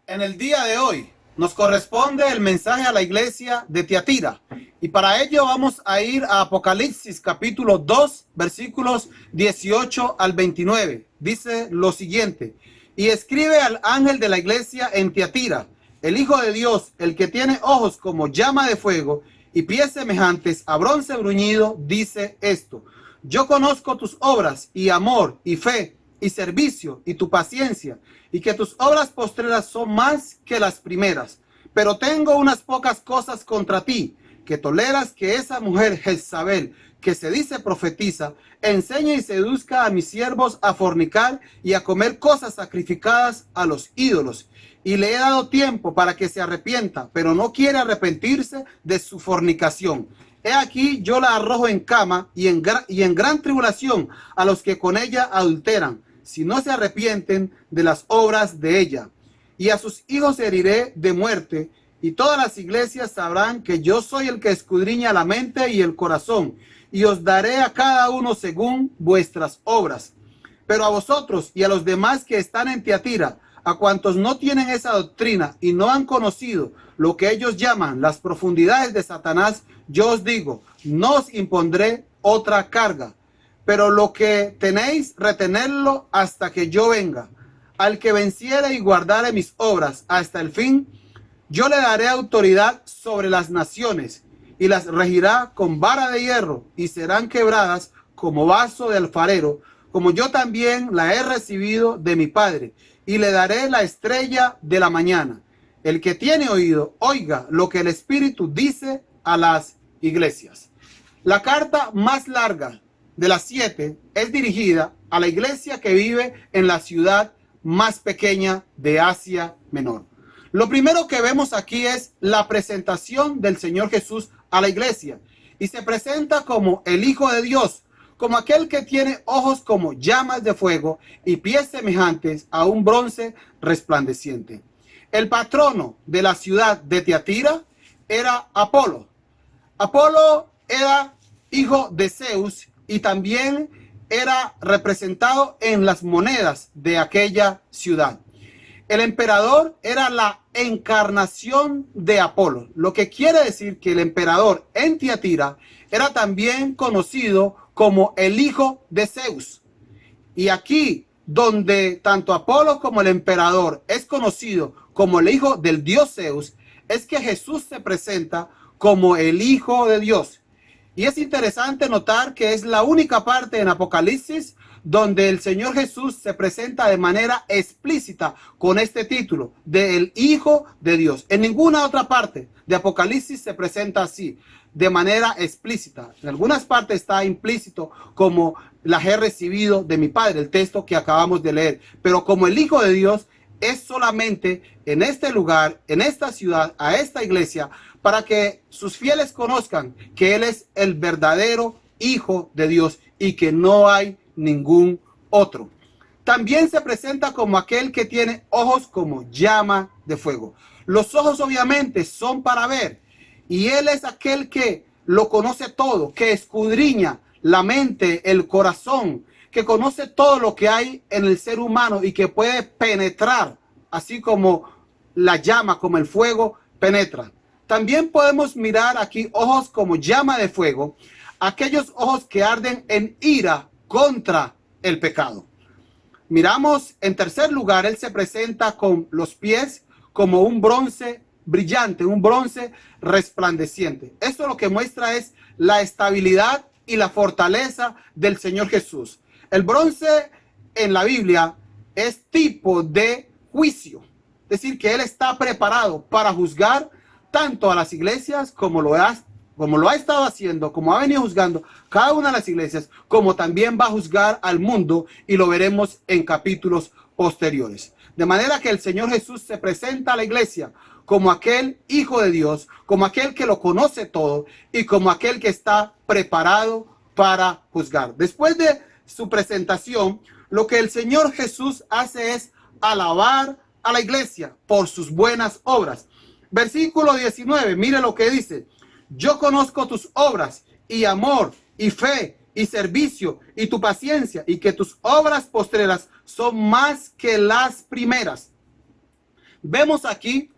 En el día de hoy nos corresponde el mensaje a la iglesia de Tiatira, y para ello vamos a ir a Apocalipsis capítulo 2 versículos 18 al 29. Dice lo siguiente: y escribe al ángel de la iglesia en Tiatira, el Hijo de Dios, el que tiene ojos como llama de fuego y pies semejantes a bronce bruñido, dice esto: yo conozco tus obras y amor y fe y servicio y tu paciencia, y que tus obras postreras son más que las primeras. Pero tengo unas pocas cosas contra ti, que toleras que esa mujer Jezabel, que se dice profetiza, enseñe y seduzca a mis siervos a fornicar y a comer cosas sacrificadas a los ídolos. Y le he dado tiempo para que se arrepienta, pero no quiere arrepentirse de su fornicación. He aquí, yo la arrojo en cama y en gran tribulación a los que con ella adulteran, si no se arrepienten de las obras de ella. Y a sus hijos heriré de muerte, y todas las iglesias sabrán que yo soy el que escudriña la mente y el corazón, y os daré a cada uno según vuestras obras. Pero a vosotros y a los demás que están en Tiatira, a cuantos no tienen esa doctrina y no han conocido lo que ellos llaman las profundidades de Satanás, yo os digo, no os impondré otra carga, pero lo que tenéis, retenerlo hasta que yo venga. Al que venciere y guardare mis obras hasta el fin, yo le daré autoridad sobre las naciones, y las regirá con vara de hierro, y serán quebradas como vaso de alfarero, como yo también la he recibido de mi Padre, y le daré la estrella de la mañana. El que tiene oído, oiga lo que el Espíritu dice a las iglesias. La carta más larga de las 7 es dirigida a la iglesia que vive en la ciudad más pequeña de Asia Menor. Lo primero que vemos aquí es la presentación del Señor Jesús a la iglesia, y se presenta como el Hijo de Dios, como aquel que tiene ojos como llamas de fuego y pies semejantes a un bronce resplandeciente. El patrono de la ciudad de Tiatira era Apolo. Apolo era hijo de Zeus y también era representado en las monedas de aquella ciudad. El emperador era la encarnación de Apolo, lo que quiere decir que el emperador en Tiatira era también conocido como el hijo de Zeus. Y aquí, donde tanto Apolo como el emperador es conocido como el hijo del dios Zeus, es que Jesús se presenta como el Hijo de Dios. Y es interesante notar que es la única parte en Apocalipsis donde el Señor Jesús se presenta de manera explícita con este título de el Hijo de Dios. En ninguna otra parte de Apocalipsis se presenta así, de manera explícita. En algunas partes está implícito, como las he recibido de mi Padre, el texto que acabamos de leer. Pero como el Hijo de Dios es solamente en este lugar, en esta ciudad, a esta iglesia, para que sus fieles conozcan que Él es el verdadero Hijo de Dios y que no hay ningún otro. También se presenta como aquel que tiene ojos como llama de fuego. Los ojos obviamente son para ver, y Él es aquel que lo conoce todo, que escudriña la mente, el corazón, que conoce todo lo que hay en el ser humano y que puede penetrar, así como la llama, como el fuego penetra. También podemos mirar aquí ojos como llama de fuego, aquellos ojos que arden en ira contra el pecado. Miramos en tercer lugar, Él se presenta con los pies como un bronce brillante, un bronce resplandeciente. Esto lo que muestra es la estabilidad y la fortaleza del Señor Jesús. El bronce en la Biblia es tipo de juicio, es decir, que Él está preparado para juzgar tanto a las iglesias como lo ha estado haciendo, como ha venido juzgando cada una de las iglesias, como también va a juzgar al mundo, y lo veremos en capítulos posteriores. De manera que el Señor Jesús se presenta a la iglesia como aquel Hijo de Dios, como aquel que lo conoce todo y como aquel que está preparado para juzgar. Después de su presentación, lo que el Señor Jesús hace es alabar a la iglesia por sus buenas obras. Versículo 19, mire lo que dice: yo conozco tus obras y amor y fe y servicio y tu paciencia, y que tus obras postreras son más que las primeras. vemos aquí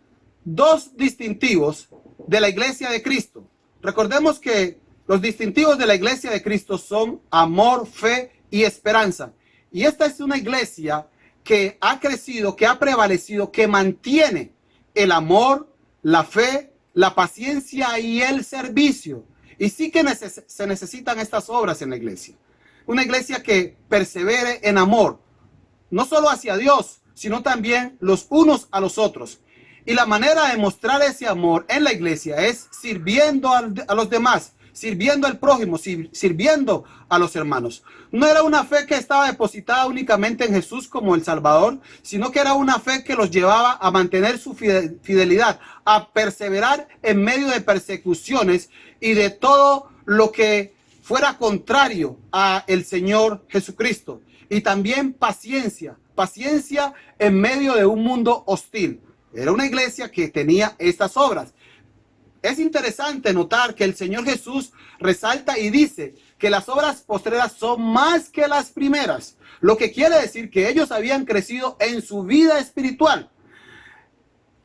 dos distintivos de la iglesia de Cristo. Recordemos que los distintivos de la iglesia de Cristo son amor, fe y esperanza. Y esta es una iglesia que ha crecido, que ha prevalecido, que mantiene el amor, la fe, la paciencia y el servicio. Y sí que se necesitan estas obras en la iglesia. Una iglesia que persevere en amor, no solo hacia Dios, sino también los unos a los otros. Y la manera de mostrar ese amor en la iglesia es sirviendo a los demás, sirviendo al prójimo, sirviendo a los hermanos. No era una fe que estaba depositada únicamente en Jesús como el Salvador, sino que era una fe que los llevaba a mantener su fidelidad, a perseverar en medio de persecuciones y de todo lo que fuera contrario a el Señor Jesucristo. Y también paciencia en medio de un mundo hostil. Era una iglesia que tenía estas obras. Es interesante notar que el Señor Jesús resalta y dice que las obras postreras son más que las primeras, lo que quiere decir que ellos habían crecido en su vida espiritual.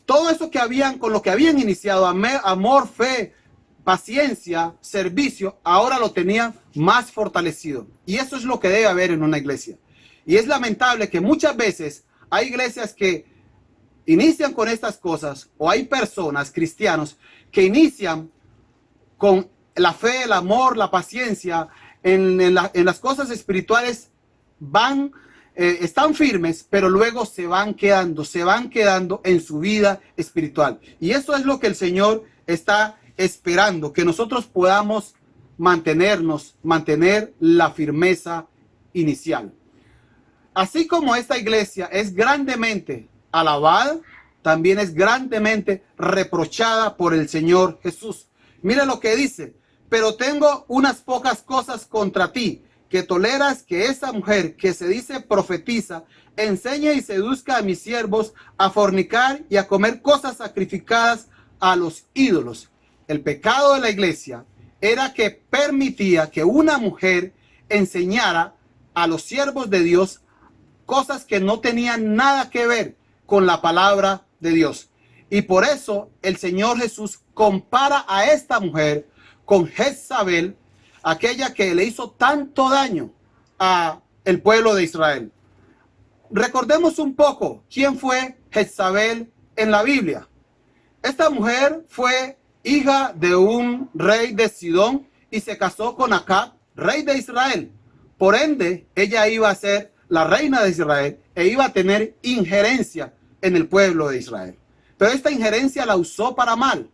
Todo eso con lo que habían iniciado, amor, fe, paciencia, servicio, ahora lo tenían más fortalecido. Y eso es lo que debe haber en una iglesia. Y es lamentable que muchas veces hay iglesias que inician con estas cosas, o hay personas, cristianos, que inician con la fe, el amor, la paciencia, en las cosas espirituales, están firmes, pero luego se van quedando en su vida espiritual. Y eso es lo que el Señor está esperando, que nosotros podamos mantener la firmeza inicial. Así como esta iglesia es grandemente alabada, también es grandemente reprochada por el Señor Jesús. Mira lo que dice: pero tengo unas pocas cosas contra ti, que toleras que esa mujer que se dice profetiza enseñe y seduzca a mis siervos a fornicar y a comer cosas sacrificadas a los ídolos. El pecado de la iglesia era que permitía que una mujer enseñara a los siervos de Dios cosas que no tenían nada que ver con la palabra de Dios. Y por eso el Señor Jesús compara a esta mujer con Jezabel, aquella que le hizo tanto daño a el pueblo de Israel. Recordemos un poco quién fue Jezabel en la Biblia. Esta mujer fue hija de un rey de Sidón y se casó con Acab, rey de Israel. Por ende, ella iba a ser la reina de Israel e iba a tener injerencia en el pueblo de Israel. Pero esta injerencia la usó para mal,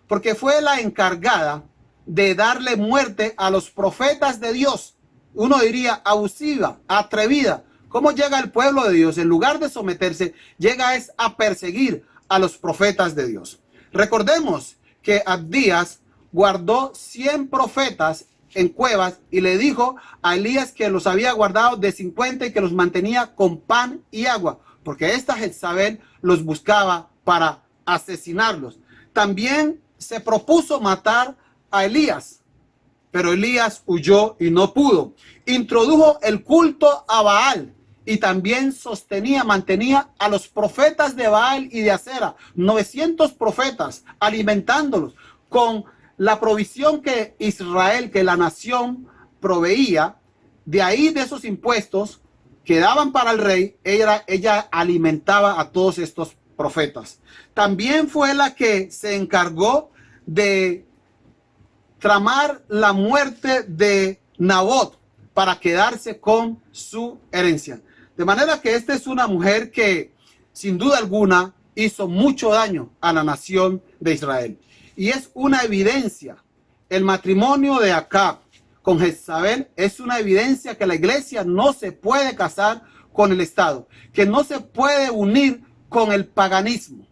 porque fue la encargada de darle muerte a los profetas de Dios. Uno diría abusiva, atrevida. ¿Cómo llega el pueblo de Dios? En lugar de someterse, llega a perseguir a los profetas de Dios. Recordemos que Abdías guardó 100 profetas en cuevas y le dijo a Elías que los había guardado de 50 y que los mantenía con pan y agua, porque esta Jezabel los buscaba para asesinarlos. También se propuso matar a Elías, pero Elías huyó y no pudo. Introdujo el culto a Baal y también mantenía a los profetas de Baal y de Acera, 900 profetas, alimentándolos con la provisión que Israel, que la nación proveía. De ahí, de esos impuestos que daban para el rey, ella alimentaba a todos estos profetas. También fue la que se encargó de tramar la muerte de Nabot para quedarse con su herencia. De manera que esta es una mujer que, sin duda alguna, hizo mucho daño a la nación de Israel. Y es una evidencia. El matrimonio de Acab con Jezabel es una evidencia que la iglesia no se puede casar con el Estado, que no se puede unir con el paganismo,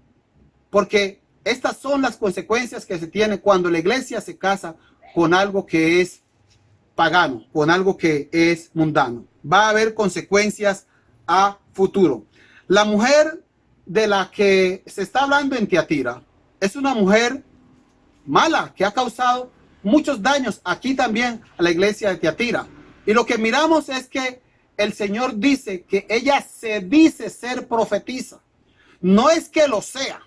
porque estas son las consecuencias que se tienen cuando la iglesia se casa con algo que es pagano, con algo que es mundano. Va a haber consecuencias a futuro. La mujer de la que se está hablando en Tiatira es una mujer mala que ha causado muchos daños aquí también a la iglesia de Tiatira. Y lo que miramos es que el Señor dice que ella se dice ser profetisa. No es que lo sea.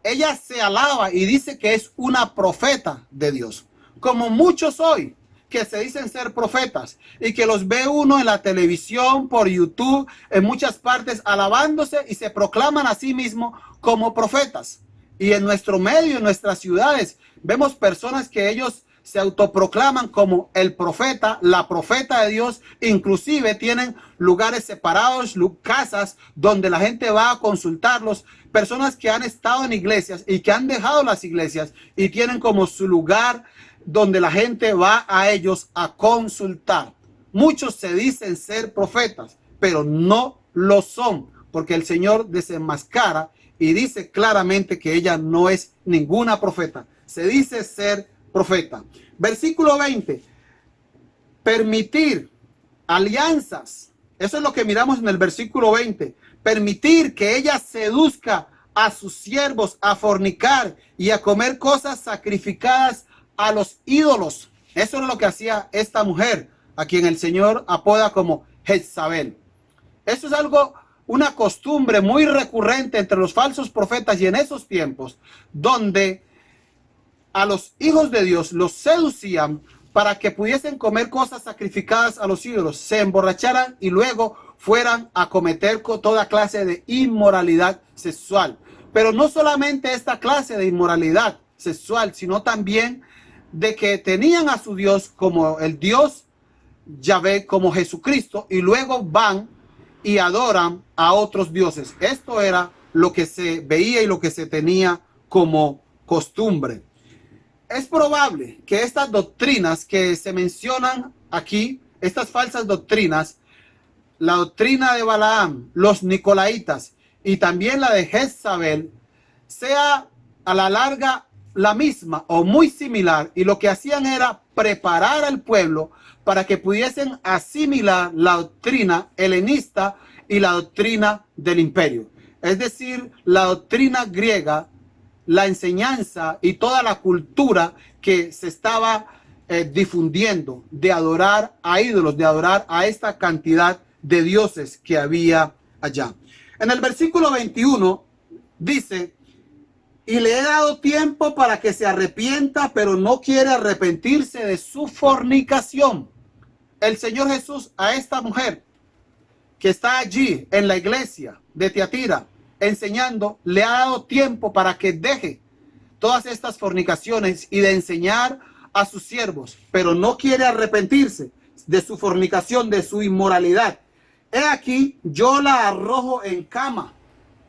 Ella se alaba y dice que es una profeta de Dios. Como muchos hoy que se dicen ser profetas y que los ve uno en la televisión, por YouTube, en muchas partes alabándose y se proclaman a sí mismos como profetas. Y en nuestro medio, en nuestras ciudades, vemos personas que ellos se autoproclaman como el profeta, la profeta de Dios. Inclusive tienen lugares separados, casas donde la gente va a consultarlos. Personas que han estado en iglesias y que han dejado las iglesias y tienen como su lugar donde la gente va a ellos a consultar. Muchos se dicen ser profetas, pero no lo son, porque el Señor desenmascara y dice claramente que ella no es ninguna profeta. Se dice ser profeta. Versículo 20. Permitir alianzas. Eso es lo que miramos en el versículo 20. Permitir que ella seduzca a sus siervos a fornicar y a comer cosas sacrificadas a los ídolos. Eso es lo que hacía esta mujer, a quien el Señor apoda como Jezabel. Eso es algo, una costumbre muy recurrente entre los falsos profetas y en esos tiempos, donde a los hijos de Dios los seducían para que pudiesen comer cosas sacrificadas a los ídolos, se emborracharan y luego fueran a cometer toda clase de inmoralidad sexual. Pero no solamente esta clase de inmoralidad sexual, sino también de que tenían a su Dios como el Dios Yahvé, como Jesucristo, y luego van y adoran a otros dioses. Esto era lo que se veía y lo que se tenía como costumbre. Es probable que estas doctrinas que se mencionan aquí, estas falsas doctrinas, la doctrina de Balaam, los nicolaitas y también la de Jezabel, sea a la larga la misma o muy similar, y lo que hacían era preparar al pueblo para que pudiesen asimilar la doctrina helenista y la doctrina del imperio. Es decir, la doctrina griega, la enseñanza y toda la cultura que se estaba difundiendo de adorar a ídolos, de adorar a esta cantidad de dioses que había allá. En el versículo 21 dice: y le he dado tiempo para que se arrepienta, pero no quiere arrepentirse de su fornicación. El Señor Jesús a esta mujer que está allí en la iglesia de Tiatira enseñando, le ha dado tiempo para que deje todas estas fornicaciones y de enseñar a sus siervos, pero no quiere arrepentirse de su fornicación, de su inmoralidad. He aquí, yo la arrojo en cama.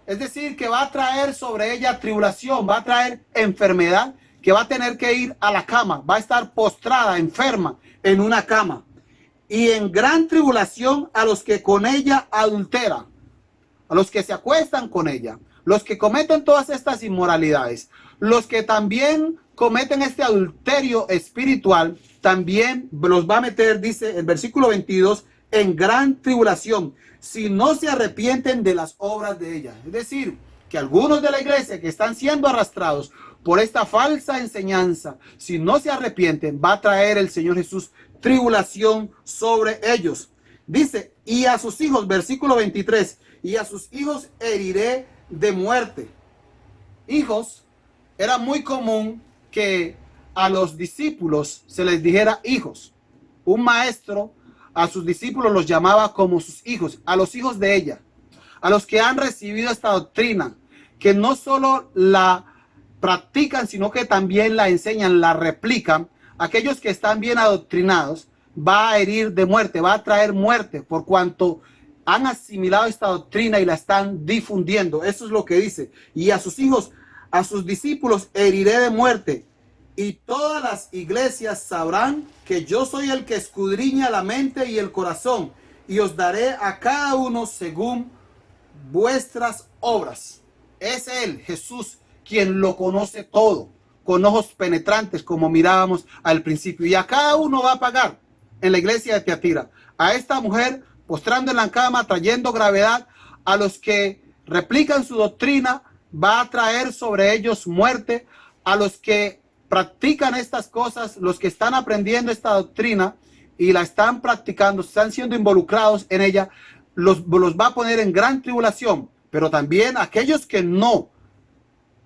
Es decir, que va a traer sobre ella tribulación, va a traer enfermedad, que va a tener que ir a la cama, va a estar postrada, enferma, en una cama. Y en gran tribulación a los que con ella adulteran, a los que se acuestan con ella, los que cometen todas estas inmoralidades, los que también cometen este adulterio espiritual, también los va a meter, dice el versículo 22, en gran tribulación, si no se arrepienten de las obras de ella. Es decir, que algunos de la iglesia que están siendo arrastrados por esta falsa enseñanza, si no se arrepienten, va a traer el Señor Jesús tribulación sobre ellos. Dice, y a sus hijos, versículo 23, y a sus hijos heriré de muerte. Hijos, era muy común que a los discípulos se les dijera hijos. Un maestro a sus discípulos los llamaba como sus hijos, a los hijos de ella, a los que han recibido esta doctrina, que no solo la practican, sino que también la enseñan, la replican. Aquellos que están bien adoctrinados, va a herir de muerte, va a traer muerte, por cuanto han asimilado esta doctrina y la están difundiendo. Eso es lo que dice. Y a sus hijos, a sus discípulos heriré de muerte. Y todas las iglesias sabrán que yo soy el que escudriña la mente y el corazón, y os daré a cada uno según vuestras obras. Es Él, Jesús, quien lo conoce todo, con ojos penetrantes, como mirábamos al principio. Y a cada uno va a pagar en la iglesia de Tiatira. A esta mujer postrando en la cama, trayendo gravedad, a los que replican su doctrina, va a traer sobre ellos muerte. A los que practican estas cosas, los que están aprendiendo esta doctrina y la están practicando, están siendo involucrados en ella, los va a poner en gran tribulación, pero también aquellos que no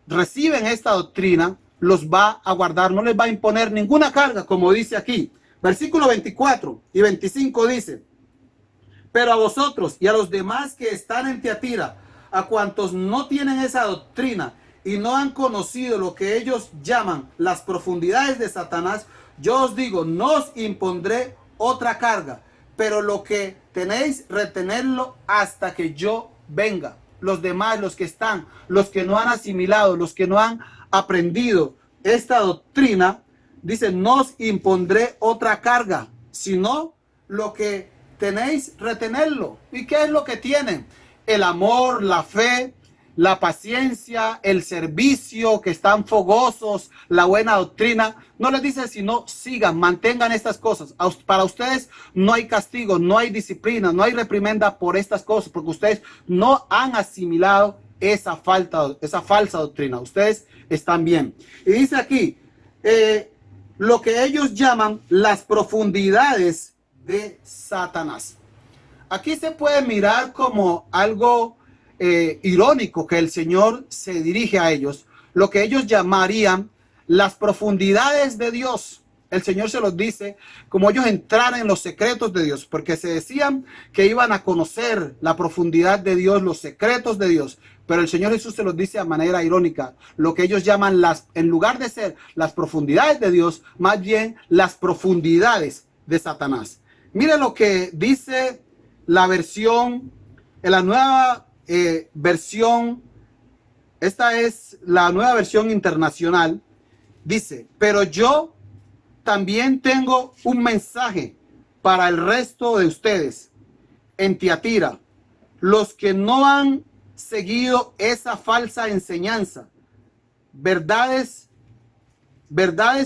reciben esta doctrina, los va a guardar, no les va a imponer ninguna carga, como dice aquí. Versículo 24 y 25 dice: pero a vosotros y a los demás que están en Tiatira, a cuantos no tienen esa doctrina y no han conocido lo que ellos llaman las profundidades de Satanás, yo os digo, no os impondré otra carga, pero lo que tenéis, retenerlo hasta que yo venga. Los demás, los que están, los que no han asimilado, los que no han aprendido esta doctrina, dice, no os impondré otra carga, sino lo que tenéis, retenerlo. ¿Y qué es lo que tienen? El amor, la fe, la paciencia, el servicio, que están fogosos, la buena doctrina. No les dice sino sigan, mantengan estas cosas. Para ustedes no hay castigo, no hay disciplina, no hay reprimenda por estas cosas, porque ustedes no han asimilado esa falsa doctrina. Ustedes están bien. Y dice aquí, lo que ellos llaman las profundidades de Satanás. Aquí se puede mirar como algo irónico que el Señor se dirige a ellos, lo que ellos llamarían las profundidades de Dios. El Señor se los dice como ellos entraran en los secretos de Dios, porque se decían que iban a conocer la profundidad de Dios, los secretos de Dios. Pero el Señor Jesús se los dice de manera irónica, lo que ellos llaman en lugar de ser las profundidades de Dios, más bien las profundidades de Satanás. Mire lo que dice la versión, en la nueva versión, esta es la nueva versión internacional, dice, pero yo también tengo un mensaje para el resto de ustedes en Tiatira, los que no han seguido esa falsa enseñanza, verdades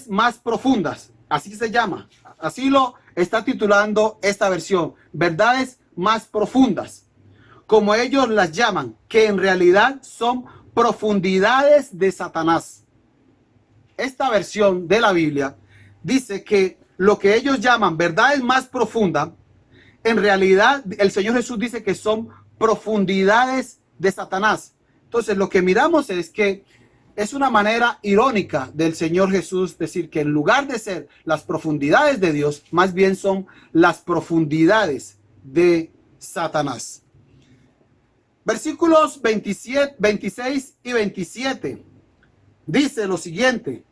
más profundas, así se llama, así lo está titulando esta versión, verdades más profundas, como ellos las llaman, que en realidad son profundidades de Satanás. Esta versión de la Biblia dice que lo que ellos llaman verdades más profundas, en realidad el Señor Jesús dice que son profundidades de Satanás. Entonces lo que miramos es que es una manera irónica del Señor Jesús decir que en lugar de ser las profundidades de Dios, más bien son las profundidades de Satanás. Versículos 27, 26 y 27 dice lo siguiente: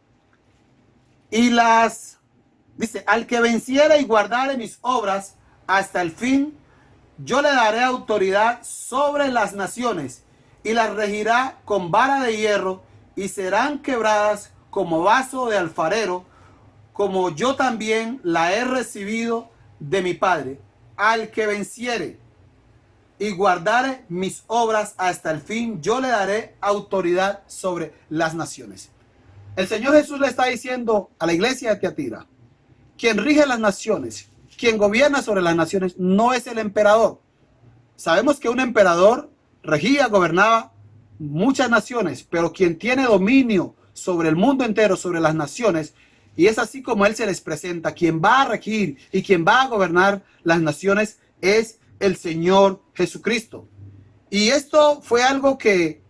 dice, al que venciere y guardare mis obras hasta el fin, yo le daré autoridad sobre las naciones y las regirá con vara de hierro y serán quebradas como vaso de alfarero, como yo también la he recibido de mi Padre. Al que venciere y guardare mis obras hasta el fin, yo le daré autoridad sobre las naciones. El Señor Jesús le está diciendo a la iglesia de Tiatira, quien rige las naciones, quien gobierna sobre las naciones, no es el emperador. Sabemos que un emperador regía, gobernaba muchas naciones, pero quien tiene dominio sobre el mundo entero, sobre las naciones, y es así como él se les presenta, quien va a regir y quien va a gobernar las naciones es el Señor Jesucristo. Y esto fue algo que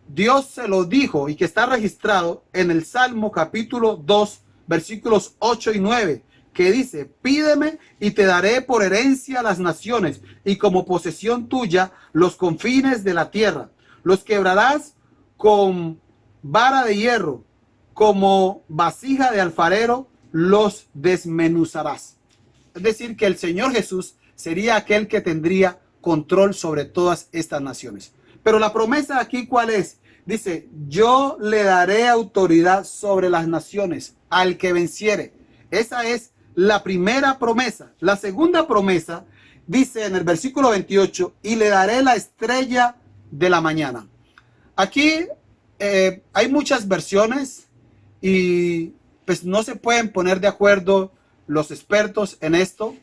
Dios se lo dijo y que está registrado en el Salmo capítulo 2, versículos 8 y 9, que dice, pídeme y te daré por herencia las naciones y como posesión tuya los confines de la tierra. Los quebrarás con vara de hierro, como vasija de alfarero los desmenuzarás. Es decir, que el Señor Jesús sería aquel que tendría control sobre todas estas naciones. Pero la promesa aquí, ¿cuál es? Dice, yo le daré autoridad sobre las naciones al que venciere. Esa es la primera promesa. La segunda promesa dice en el versículo 28, y le daré la estrella de la mañana. Aquí hay muchas versiones y pues no se pueden poner de acuerdo los expertos en esto.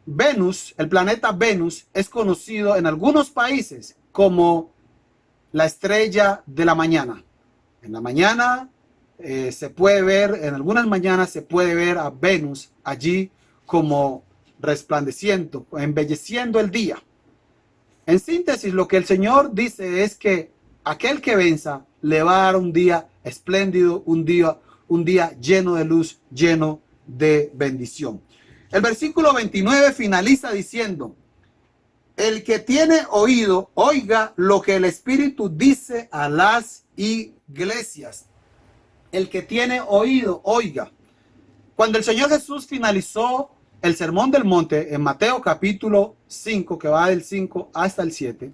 Venus, el planeta Venus, es conocido en algunos países como la estrella de la mañana. En la mañana se puede ver, en algunas mañanas se puede ver a Venus allí como resplandeciendo, embelleciendo el día. En síntesis, lo que el Señor dice es que aquel que venza le va a dar un día espléndido, un día lleno de luz, lleno de bendición. El versículo 29 finaliza diciendo: el que tiene oído, oiga lo que el Espíritu dice a las iglesias. El que tiene oído, oiga. Cuando el Señor Jesús finalizó el Sermón del Monte en Mateo capítulo 5, que va del 5 hasta el 7,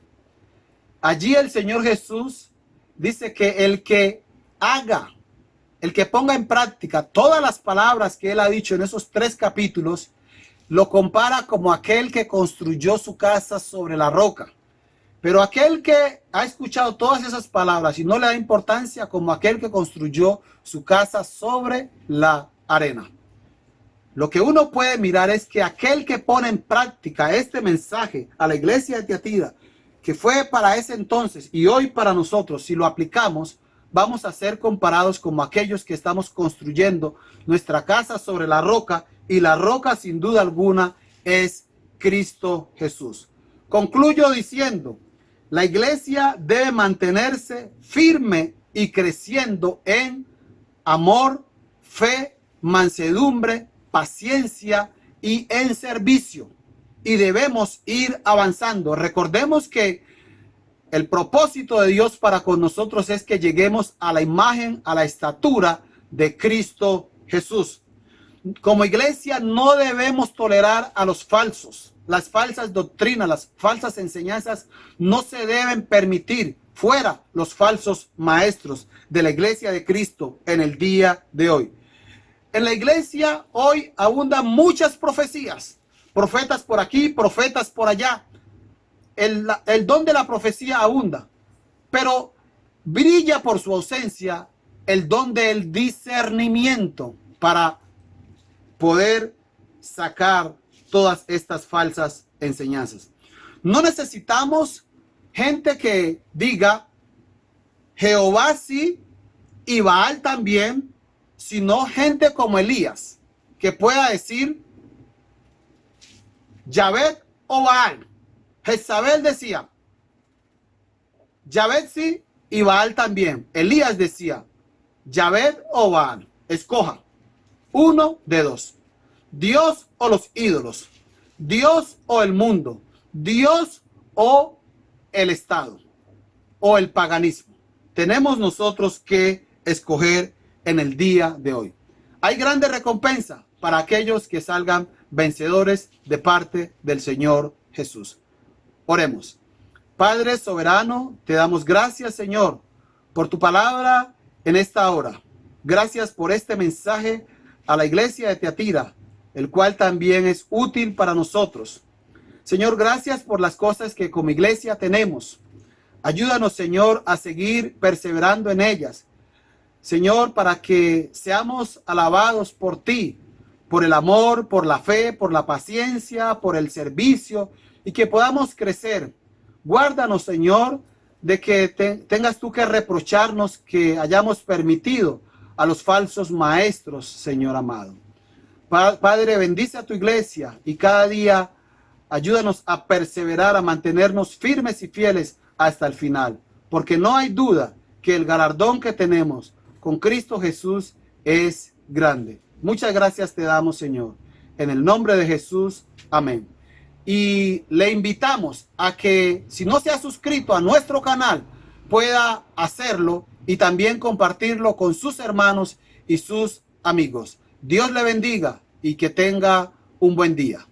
allí el Señor Jesús dice que el que haga, el que ponga en práctica todas las palabras que él ha dicho en esos 3 capítulos, lo compara como aquel que construyó su casa sobre la roca. Pero aquel que ha escuchado todas esas palabras y no le da importancia, como aquel que construyó su casa sobre la arena. Lo que uno puede mirar es que aquel que pone en práctica este mensaje a la iglesia de Tiatira, que fue para ese entonces y hoy para nosotros, si lo aplicamos, vamos a ser comparados como aquellos que estamos construyendo nuestra casa sobre la roca, y la roca sin duda alguna es Cristo Jesús. Concluyo diciendo: la iglesia debe mantenerse firme y creciendo en amor, fe, mansedumbre, paciencia y en servicio. Y debemos ir avanzando. Recordemos que el propósito de Dios para con nosotros es que lleguemos a la imagen, a la estatura de Cristo Jesús. Como iglesia no debemos tolerar a los falsos. Las falsas doctrinas, las falsas enseñanzas no se deben permitir. Fuera los falsos maestros de la iglesia de Cristo en el día de hoy. En la iglesia hoy abundan muchas profecías. Profetas por aquí, profetas por allá. El don de la profecía abunda, pero brilla por su ausencia el don del discernimiento para poder sacar todas estas falsas enseñanzas. No necesitamos gente que diga Jehová sí y Baal también, sino gente como Elías, que pueda decir Yahvé o Baal. Jezabel decía Yahvé sí y Baal también. Elías decía Yahvé o Baal. Escoja uno de dos: Dios o los ídolos, Dios o el mundo, Dios o el Estado o el paganismo. Tenemos nosotros que escoger en el día de hoy. Hay grande recompensa para aquellos que salgan vencedores de parte del Señor Jesús. Oremos. Padre soberano, te damos gracias, Señor, por tu palabra en esta hora. Gracias por este mensaje a la iglesia de Tiatira, el cual también es útil para nosotros. Señor, gracias por las cosas que como iglesia tenemos. Ayúdanos, Señor, a seguir perseverando en ellas. Señor, para que seamos alabados por ti, por el amor, por la fe, por la paciencia, por el servicio, y que podamos crecer. Guárdanos, Señor, de que tengas tú que reprocharnos que hayamos permitido a los falsos maestros, Señor amado. Padre, bendice a tu iglesia y cada día ayúdanos a perseverar, a mantenernos firmes y fieles hasta el final, porque no hay duda que el galardón que tenemos con Cristo Jesús es grande. Muchas gracias te damos, Señor. En el nombre de Jesús, amén. Y le invitamos a que, si no se ha suscrito a nuestro canal, pueda hacerlo y también compartirlo con sus hermanos y sus amigos. Dios le bendiga y que tenga un buen día.